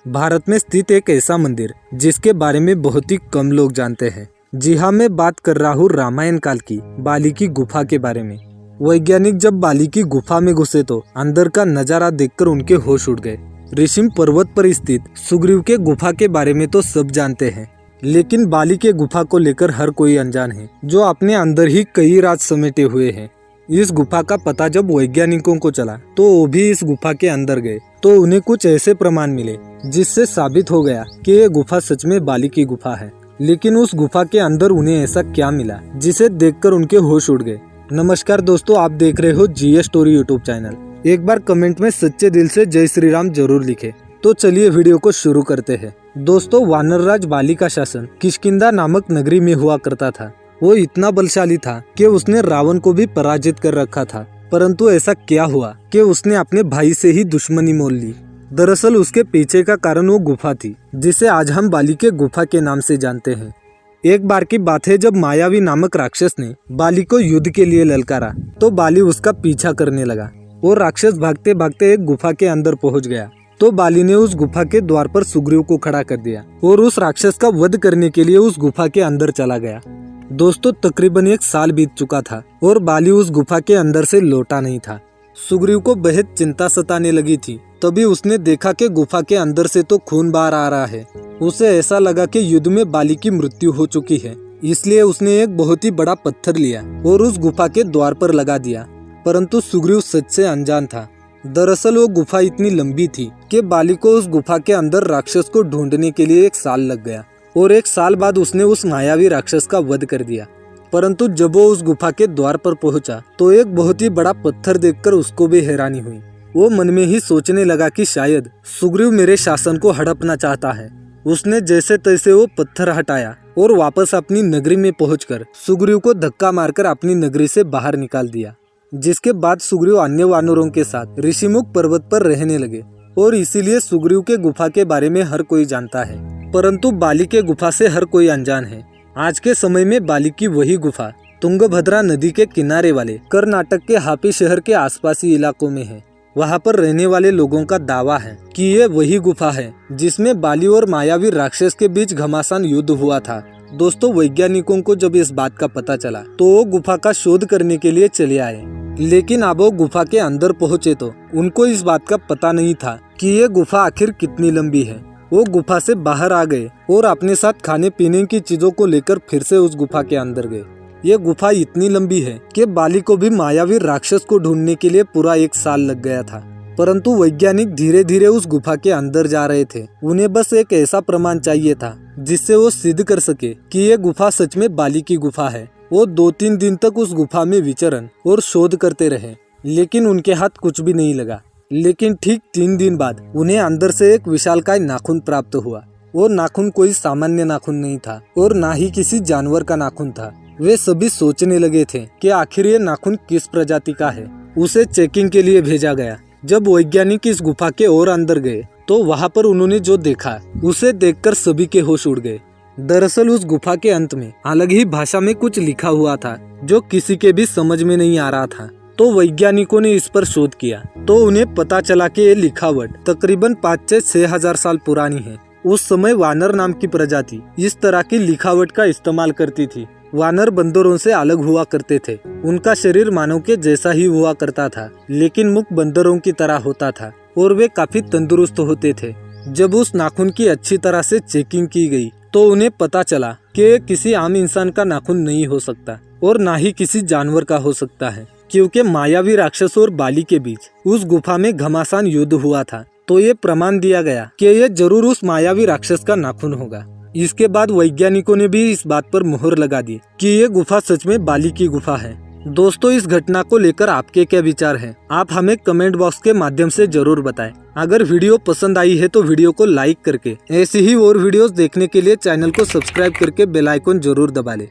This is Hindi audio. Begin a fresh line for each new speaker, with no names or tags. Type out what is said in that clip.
भारत में स्थित एक ऐसा मंदिर जिसके बारे में बहुत ही कम लोग जानते हैं। जी हाँ, मैं बात कर रहा हूँ रामायण काल की बाली की गुफा के बारे में। वैज्ञानिक जब बाली की गुफा में घुसे तो अंदर का नजारा देखकर उनके होश उड़ गए। ऋषिम पर्वत पर स्थित सुग्रीव के गुफा के बारे में तो सब जानते हैं, लेकिन बाली के गुफा को लेकर हर कोई अनजान है, जो अपने अंदर ही कई राज समेटे हुए हैं। इस गुफा का पता जब वैज्ञानिकों को चला तो वो भी इस गुफा के अंदर गए तो उन्हें कुछ ऐसे प्रमाण मिले जिससे साबित हो गया कि ये गुफा सच में बाली की गुफा है। लेकिन उस गुफा के अंदर उन्हें ऐसा क्या मिला जिसे देखकर उनके होश उड़ गए। नमस्कार दोस्तों, आप देख रहे हो जीए स्टोरी यूट्यूब चैनल। एक बार कमेंट में सच्चे दिल से जय श्री राम जरूर लिखे। तो चलिए वीडियो को शुरू करते हैं। दोस्तों, वानर राज बाली का शासन किष्किंधा नामक नगरी में हुआ करता था। वो इतना बलशाली था कि उसने रावण को भी पराजित कर रखा था। परंतु ऐसा क्या हुआ कि उसने अपने भाई से ही दुश्मनी मोल ली। दरअसल उसके पीछे का कारण वो गुफा थी जिसे आज हम बाली के गुफा के नाम से जानते हैं। एक बार की बात है जब मायावी नामक राक्षस ने बाली को युद्ध के लिए ललकारा तो बाली उसका पीछा करने लगा। वो राक्षस भागते भागते एक गुफा के अंदर पहुंच गया तो बाली ने उस गुफा के द्वार पर सुग्रीव को खड़ा कर दिया और उस राक्षस का वध करने के लिए उस गुफा के अंदर चला गया। दोस्तों, तकरीबन 1 साल बीत चुका था और बाली उस गुफा के अंदर से लौटा नहीं था। सुग्रीव को बेहद चिंता सताने लगी थी। तभी उसने देखा कि गुफा के अंदर से तो खून बाहर आ रहा है। उसे ऐसा लगा कि युद्ध में बाली की मृत्यु हो चुकी है, इसलिए उसने एक बहुत ही बड़ा पत्थर लिया और उस गुफा के द्वार पर लगा दिया। परंतु सुग्रीव सच से अनजान था। दरअसल वो गुफा इतनी लंबी थी कि बाली को उस गुफा के अंदर राक्षस को ढूंढने के लिए 1 साल लग गया और 1 साल बाद उसने उस मायावी राक्षस का वध कर दिया। परंतु जब वो उस गुफा के द्वार पर पहुंचा तो एक बहुत ही बड़ा पत्थर देखकर उसको भी हैरानी हुई। वो मन में ही सोचने लगा कि शायद सुग्रीव मेरे शासन को हड़पना चाहता है। उसने जैसे तैसे वो पत्थर हटाया और वापस अपनी नगरी में पहुंचकर सुग्रीव को धक्का मारकर अपनी नगरी से बाहर निकाल दिया। जिसके बाद सुग्रीव अन्य वानरों के साथ ऋषिमुख पर्वत पर रहने लगे और इसीलिए सुग्रीव के गुफा के बारे में हर कोई जानता है। परंतु बाली के गुफा से हर कोई अनजान है। आज के समय में बाली की वही गुफा तुंगभद्रा नदी के किनारे वाले कर्नाटक के हापी शहर के आसपासी इलाकों में है। वहां पर रहने वाले लोगों का दावा है कि ये वही गुफा है जिसमें बाली और मायावी राक्षस के बीच घमासान युद्ध हुआ था। दोस्तों, वैज्ञानिकों को जब इस बात का पता चला तो वो गुफा का शोध करने के लिए चले आए। लेकिन अब वो गुफा के अंदर पहुंचे तो उनको इस बात का पता नहीं था कि ये गुफा आखिर कितनी लंबी है। वो गुफा से बाहर आ गए और अपने साथ खाने पीने की चीजों को लेकर फिर से उस गुफा के अंदर गए। ये गुफा इतनी लंबी है कि बाली को भी मायावी राक्षस को ढूंढने के लिए पूरा 1 साल लग गया था। परंतु वैज्ञानिक धीरे धीरे उस गुफा के अंदर जा रहे थे। उन्हें बस एक ऐसा प्रमाण चाहिए था जिससे वो सिद्ध कर सके कि ये गुफा सच में बाली की गुफा है। वो 2-3 दिन तक उस गुफा में विचरण और शोध करते रहे, लेकिन उनके हाथ कुछ भी नहीं लगा। लेकिन ठीक 3 दिन बाद उन्हें अंदर से एक विशालकाय नाखून प्राप्त हुआ। वो नाखून कोई सामान्य नाखून नहीं था और ना ही किसी जानवर का नाखून था। वे सभी सोचने लगे थे कि आखिर ये नाखून किस प्रजाति का है। उसे चेकिंग के लिए भेजा गया। जब वैज्ञानिक इस गुफा के और अंदर गए तो वहाँ पर उन्होंने जो देखा उसे देखकर सभी के होश उड़ गए। दरअसल उस गुफा के अंत में अलग ही भाषा में कुछ लिखा हुआ था जो किसी के भी समझ में नहीं आ रहा था। तो वैज्ञानिकों ने इस पर शोध किया तो उन्हें पता चला कि ये लिखावट तकरीबन 5 से 6 हजार साल पुरानी है। उस समय वानर नाम की प्रजाति इस तरह की लिखावट का इस्तेमाल करती थी। वानर बंदरों से अलग हुआ करते थे। उनका शरीर मानव के जैसा ही हुआ करता था, लेकिन मुख बंदरों की तरह होता था और वे काफी तंदुरुस्त होते थे। जब उस नाखून की अच्छी तरह से चेकिंग की गई तो उन्हें पता चला कि किसी आम इंसान का नाखून नहीं हो सकता और ना ही किसी जानवर का हो सकता है, क्योंकि मायावी राक्षस और बाली के बीच उस गुफा में घमासान युद्ध हुआ था। तो ये प्रमाण दिया गया कि ये जरूर उस मायावी राक्षस का नाखून होगा। इसके बाद वैज्ञानिकों ने भी इस बात पर मुहर लगा दी कि ये गुफा सच में बाली की गुफा है। दोस्तों, इस घटना को लेकर आपके क्या विचार हैं? आप हमें कमेंट बॉक्स के माध्यम से जरूर बताएं। अगर वीडियो पसंद आई है तो वीडियो को लाइक करके ऐसी ही और वीडियोस देखने के लिए चैनल को सब्सक्राइब करके बेल आइकन जरूर दबा लें।